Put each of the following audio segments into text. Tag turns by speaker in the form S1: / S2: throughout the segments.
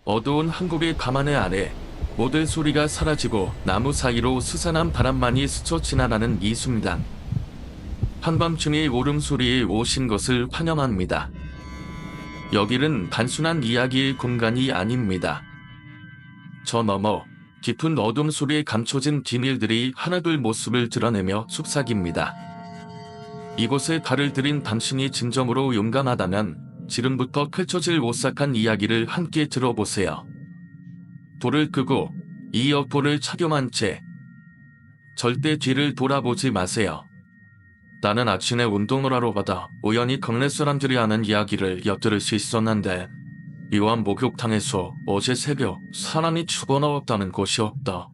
S1: 어두운 한국의 밤하늘 아래 모든 소리가 사라지고 나무 사이로 스산한 바람만이 스쳐 지나가는 이 순간. 한밤중의 울음소리에 오신 것을 환영합니다. 여기는 단순한 이야기의 공간이 아닙니다. 저 너머 깊은 어둠 속에 감춰진 비밀들이 하나둘 모습을 드러내며 속삭입니다. 이곳에 발을 들인 당신이 진정으로 용감하다면 지금부터 펼쳐질 오싹한 이야기를 함께 들어보세요. 불을 끄고 이 여포를 착용한 채 절대 뒤를 돌아보지 마세요. 나는 아침에 운동을 하러 가다 우연히 동네 사람들이 하는 이야기를 엿들을 수 있었는데 이완 목욕탕에서 어제 새벽 사람이 죽어나왔다는 것이었다.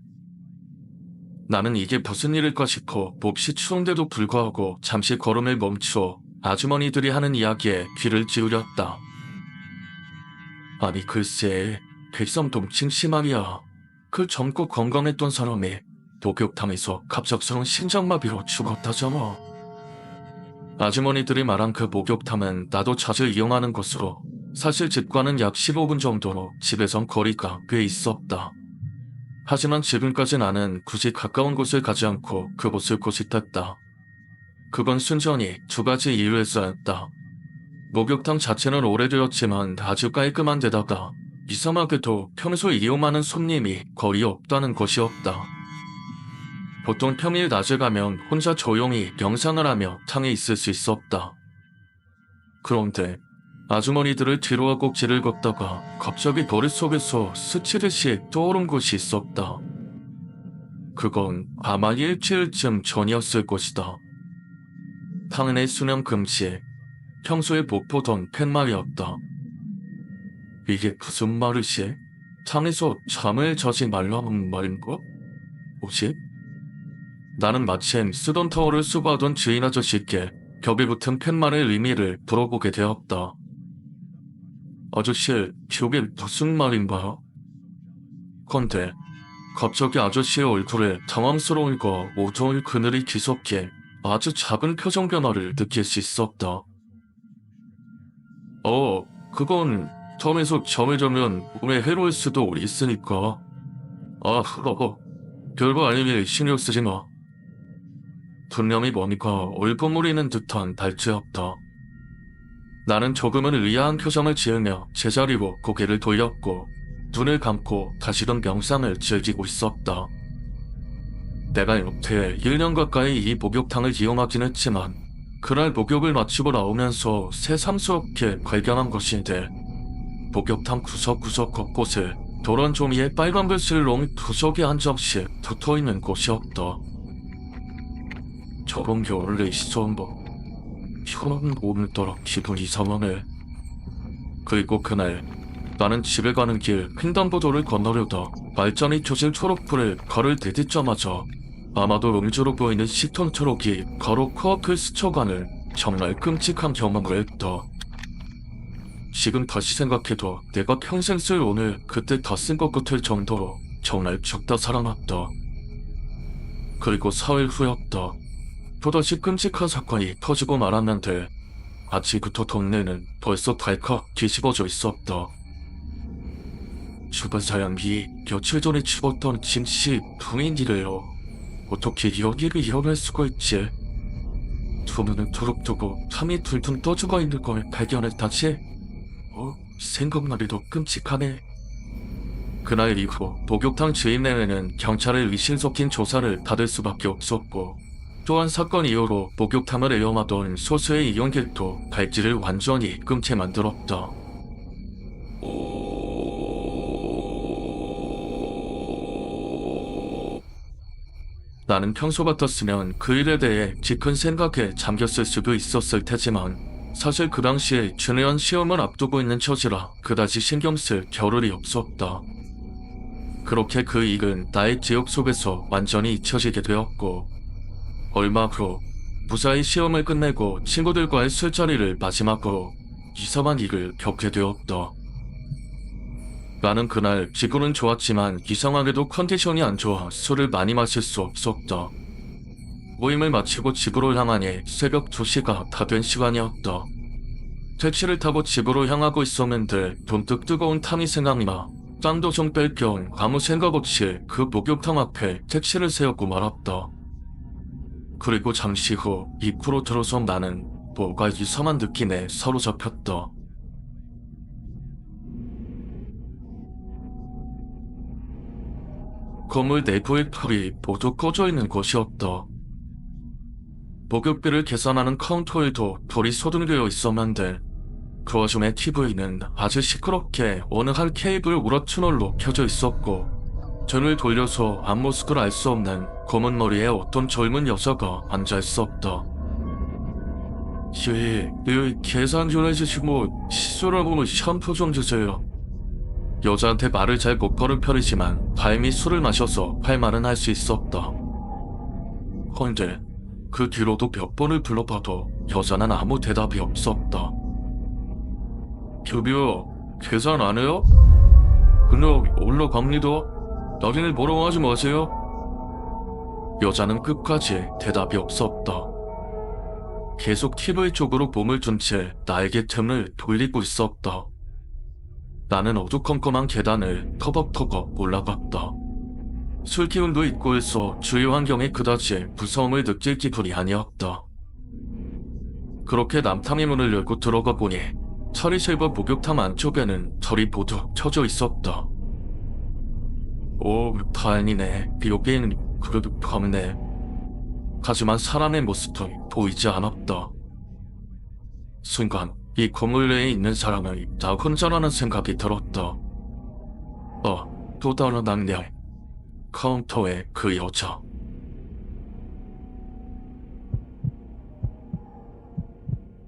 S1: 나는 이게 무슨 일일까 싶어 몹시 추운데도 불구하고 잠시 걸음을 멈추어 아주머니들이 하는 이야기에 귀를 기울였다. 아니 글쎄 백섬동칭 심하리야. 그 젊고 건강했던 사람이 목욕탕에서 갑작스러운 심장마비로 죽었다잖아. 아주머니들이 말한 그 목욕탕은 나도 자주 이용하는 곳으로 사실 집과는 약 15분 정도로 집에선 거리가 꽤 있었다. 하지만 지금까지 나는 굳이 가까운 곳을 가지 않고 그곳을 고집했다. 그건 순전히 두 가지 이유에서였다. 목욕탕 자체는 오래되었지만 아주 깔끔한 데다가 이상하게도 평소 이용하는 손님이 거의 없다는 것이었다. 보통 평일 낮에 가면 혼자 조용히 명상을 하며 탕에 있을 수 있었다. 그런데 아주머니들을 뒤로 하고 길을 걷다가 갑자기 머릿속에서 스치듯이 떠오른 곳이 있었다. 그건 아마 일주일쯤 전이었을 것이다. 탕 내 수면 금지, 평소에 못 보던 팻말이었다. 이게 무슨 말이지? 탕에서 잠을 자지 말라는 말인가? 뭐지? 나는 마침 쓰던 타월을 쓰고 하던 주인 아저씨께 벽에 붙은 팻말의 의미를 물어보게 되었다. 아저씨, 저게 무슨 말인가요? 건데 갑자기 아저씨의 얼굴에 당황스러움과 오조의 그늘이 뒤섞여 아주 작은 표정 변화를 느낄 수 있었다. 그건 텀에서 잠을 자면 몸에 해로울 수도 있으니까. 별거 아니니 신경 쓰지 마. 분명히 뭔가 얼버무리는 듯한 발주였다. 나는 조금은 의아한 표정을 지으며 제자리로 고개를 돌렸고 눈을 감고 다시금 명상을 즐기고 있었다. 내가 여태 1년 가까이 이 목욕탕을 이용하긴 했지만 그날 목욕을 마치고 나오면서 새삼스럽게 발견한 것인데 목욕탕 구석구석 곳곳에 노란 종이에 빨간 글씨를 놓은 구석에 한 접시 붙어있는 곳이었다. 저런 게 원래 있었나? 이건 오늘따라 기분 이상하네. 그리고 그날 나는 집에 가는 길 횡단보도를 건너려다 말짱이 켜진 초록불에 발을 디딛자마자 아마도 음주로 보이는 10톤 트럭이 바로 코앞을 스쳐가는 정말 끔찍한 경험을 했다. 지금 다시 생각해도 내가 평생 쓸 오늘 그때 다 쓴 것 같을 정도로 정말 죽다 살아났다. 그리고 사흘 후였다. 또다시 끔찍한 사건이 터지고 말았는데 아침부터 동네는 벌써 발칵 뒤집어져 있었다. 죽은 사람이 며칠 전에 죽었던 김씨 부인이래요. 어떻게 여기를 이어갈 수가 있지? 두 눈을 뚜룩 뜨고 탐이 툴툴 떠죽어 있는 걸 발견했다지? 생각만 해도 끔찍하네. 그날 이후 목욕탕 주인네는 경찰의 의심 섞인 조사를 받을 수밖에 없었고 또한 사건 이후로 목욕탕을 애용하던 소수의 이용객도 발길을 완전히 끊게 만들었다. 나는 평소 같았으면 그 일에 대해 깊은 생각에 잠겼을 수도 있었을 테지만 사실 그 당시에 중요한 시험을 앞두고 있는 처지라 그다지 신경 쓸 겨를이 없었다. 그렇게 그 일은 나의 기억 속에서 완전히 잊혀지게 되었고 얼마 후 무사히 시험을 끝내고 친구들과의 술자리를 마지막으로 이상한 일을 겪게 되었다. 나는 그날 기분은 좋았지만 이상하게도 컨디션이 안 좋아 술을 많이 마실 수 없었다. 모임을 마치고 집으로 향하니 새벽 2시가 다 된 시간이었다. 택시를 타고 집으로 향하고 있었는데 문득 뜨거운 탕이 생각나 땀도 좀 뺄 겸 아무 생각 없이 그 목욕탕 앞에 택시를 세웠고 말았다. 그리고 잠시 후 입구로 들어선 나는 뭔가 이상한 느낌에 사로잡혔다. 건물 내부의 불이 모두 꺼져 있는 곳이었다. 목욕비를 계산하는 카운터에도 불이 소등되어 있었는데 그 와중에 TV는 아주 시끄럽게 어느 한 케이블 우라 채널로 켜져 있었고 등을 돌려서 앞모습을 알 수 없는 검은 머리에 어떤 젊은 여자가 앉아 있었다. 계산 좀 해주시고 시술하고 샴푸 좀 주세요. 여자한테 말을 잘 못 걸을 편이지만 다행히 술을 마셔서 할 말은 할 수 있었다. 그런데 그 뒤로도 몇 번을 불러봐도 여자는 아무 대답이 없었다. 저기요, 계산 안 해요? 그냥 올라갑니다. 나중에 뭐라고 하지 마세요. 여자는 끝까지 대답이 없었다. 계속 TV 쪽으로 몸을 둔 채 나에게 등을 돌리고 있었다. 나는 어두컴컴한 계단을 터벅터벅 올라갔다. 술 기운도 있고 해서 주위 환경에 그다지 무서움을 느낄 기분이 아니었다. 그렇게 남탕의 문을 열고 들어가 보니 처리실과 목욕탕 안쪽에는 불이 모두 켜져 있었다. 오, 다행이네. 여긴 그래도 밝네. 하지만 사람의 모습은 보이지 않았다. 순간 이 건물 내에 있는 사람을 나 혼자라는 생각이 들었다. 또 다른 악령. 카운터의 그 여자.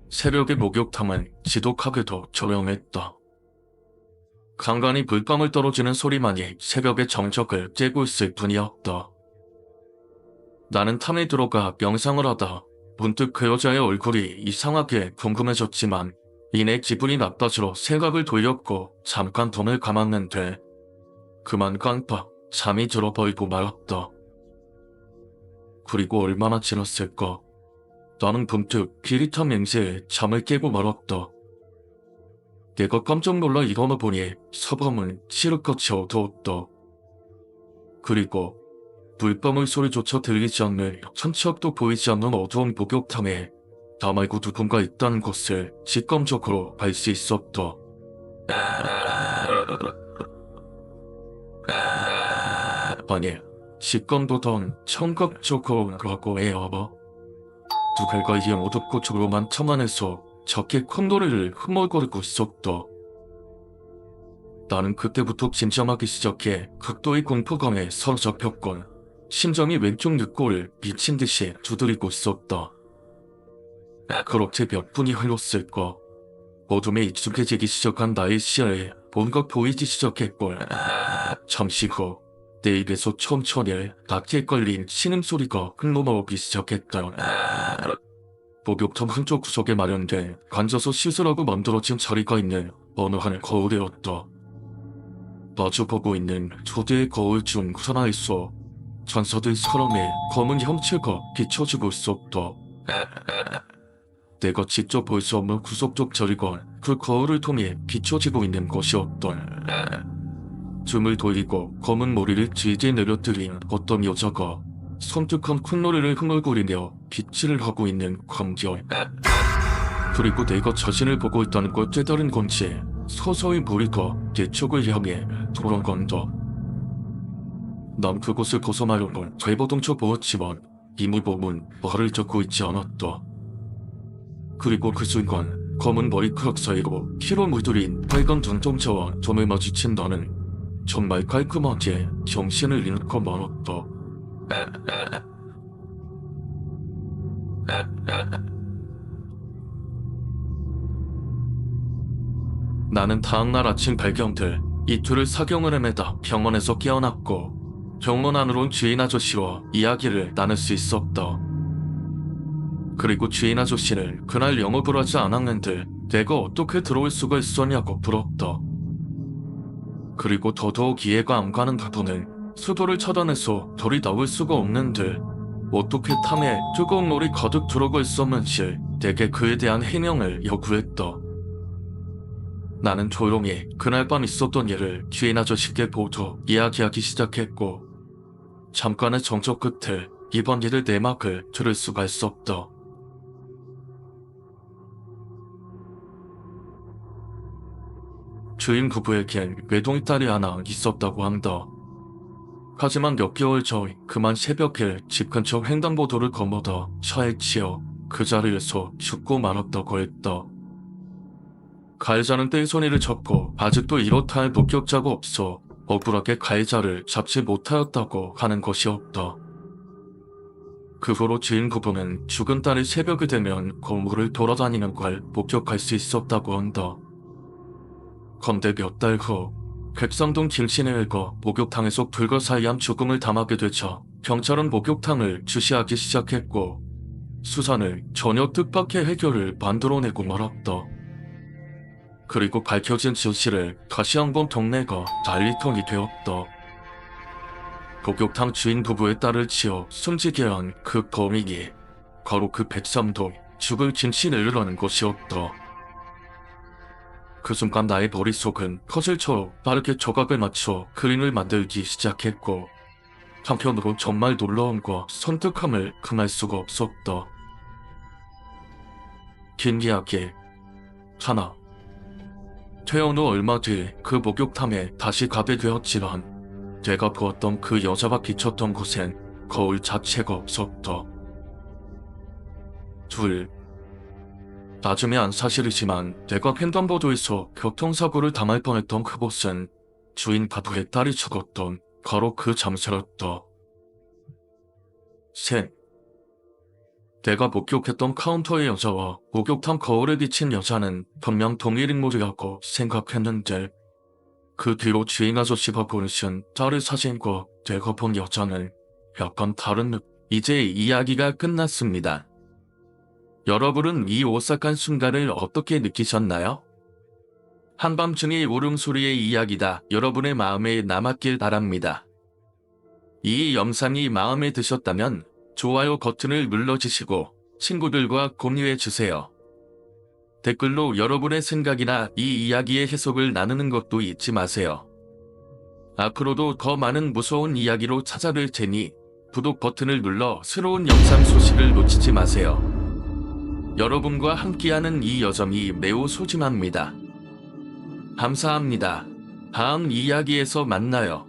S1: 새벽의 목욕탕은 지독하게도 조용했다. 간간히 물방울 떨어지는 소리만이 새벽의 정적을 깨고 있을 뿐이었다. 나는 탐에 들어가 명상을 하다 문득 그 여자의 얼굴이 이상하게 궁금해졌지만 이내 기분이 나빠지러 생각을 돌렸고 잠깐 눈을 감았는데 그만 깜빡 잠이 들어버리고 말았다. 그리고 얼마나 지났을까? 나는 문득 비릿한 맹세에 잠을 깨고 말았다. 내가 깜짝 놀라 일어나 보니 서방은 칠흑같이 어두웠다. 그리고 물방울 소리조차 들리지 않는 천척도 보이지 않는 어두운 목욕탕에 나 말고 누군가 있다는 것을 직감적으로 알 수 있었다. 아니, 직감보단 청각적으로라고 해야 하나? 누군가 이 어둡고 조그만 청 안에서 적게 콧노래를 흥얼거리고 있었다. 나는 그때부터 진정하기 시작해 극도의 공포감에 사로잡혔건 심장이 왼쪽 늑골을 미친 듯이 두드리고 있었다. 그렇게 몇 분이 흘렀을까. 어둠에 익숙해지기 시작한 나의 시야에 뭔가 보이기 시작했걸. 잠시 후 내 입에서 천천히 낮게 걸린 신음소리가 흘러나오기 시작했다. 목욕탕 한쪽 구석에 마련된 앉아서 씻으라고 만들어진 자리가 있는 어느 한 거울이었다. 마주보고 있는 두 대의 거울 중 하나에서 전사된 사람의 검은 형체가 비춰지고 있었다. 내가 직접 볼 수 없는 구석적 자리가 그 거울을 통해 비춰지고 있는 것이었다. 줌을 돌리고 검은 머리를 질질 내려뜨린 어떤 여자가 섬뜩한 콧노래를 흥얼거리며 기침을 하고 있는 광경. 그리고 내가 자신을 보고 있다는 걸 깨달은 건지 서서히 머리가 내 쪽을 향해 돌아간다. 난 그곳을 벗어나려고 발버둥쳐 보았지만 이미 몸은 말을 듣고 있지 않았다. 그리고 그 순간 검은 머리카락 사이로 피로 물들인 빨간 눈동자와 점을 마주친 나는 정말 깔끔하게 정신을 잃고 말았다. 나는 다음날 아침 발경돼 이틀을 사경을 헤매다 병원에서 깨어났고 병원 안으로 온 주인 아저씨와 이야기를 나눌 수 있었다. 그리고 주인 아저씨는 그날 영업을 하지 않았는데 내가 어떻게 들어올 수가 있었냐고 물었다. 그리고 더더욱 이해가 안 가는 부분은 수도를 차단해서 돌이 나올 수가 없는데 어떻게 탐에 뜨거운 물이 가득 들어가 있었는지 내게 그에 대한 해명을 요구했다. 나는 조용히 그날 밤 있었던 일을 주인 아저씨께 모두 이야기하기 시작했고, 잠깐의 정적 끝에 이번 일의 내막을 들을 수가 있었다. 주인 부부에겐 외동이 딸이 하나 있었다고 한다. 하지만 몇 개월 전 그만 새벽에 집 근처 횡단보도를 건너다 차에 치여 그 자리에서 죽고 말았다고 했다. 가해자는 떼손이를 쳤고 아직도 이렇다 할 목격자가 없어 억울하게 가해자를 잡지 못하였다고 하는 것이었다. 그 후로 주인 부부는 죽은 딸이 새벽이 되면 건물을 돌아다니는 걸 목격할 수 있었다고 한다. 건대 몇 달 후 백성동 길신에 일거 목욕탕에서 불가사의한 죽음을 당하게 되자 경찰은 목욕탕을 주시하기 시작했고 수사는 전혀 뜻밖의 해결을 만들어내고 말았다. 그리고 밝혀진 진실을 다시 한번 동네가 난리통이 되었다. 목욕탕 주인 부부의 딸을 치어 숨지게 한 그 범인이 바로 그 백삼동 죽을 진실이라는 것이었다. 그 순간 나의 머릿속은 퍼즐처럼 빠르게 조각을 맞춰 그림을 만들기 시작했고, 한편으로 정말 놀라움과 선택함을 금할 수가 없었다. 긴 이야기 하나. 퇴원 후 얼마 뒤 그 목욕탕에 다시 가게 되었지만 내가 보았던 그 여자가 비쳤던 곳엔 거울 자체가 없었다. 둘. 나중에 안 사실이지만 내가 횡단보도에서 교통사고를 당할 뻔했던 그곳은 주인 바보의 딸이 죽었던 바로 그 장소였다. 셋. 내가 목격했던 카운터의 여자와 목욕탕 거울에 비친 여자는 분명 동일 인물이라고 생각했는데, 그 뒤로 주인 아저씨가 보내신 딸의 사진과 내가 본 여자는 약간 다른 이제 이야기가 끝났습니다. 여러분은 이 오싹한 순간을 어떻게 느끼셨나요? 한밤중의 울음소리의 이야기다 여러분의 마음에 남았길 바랍니다. 이 영상이 마음에 드셨다면 좋아요 버튼을 눌러주시고 친구들과 공유해주세요. 댓글로 여러분의 생각이나 이 이야기의 해석을 나누는 것도 잊지 마세요. 앞으로도 더 많은 무서운 이야기로 찾아뵐 테니 구독 버튼을 눌러 새로운 영상 소식을 놓치지 마세요. 여러분과 함께하는 이 여정이 매우 소중합니다. 감사합니다. 다음 이야기에서 만나요.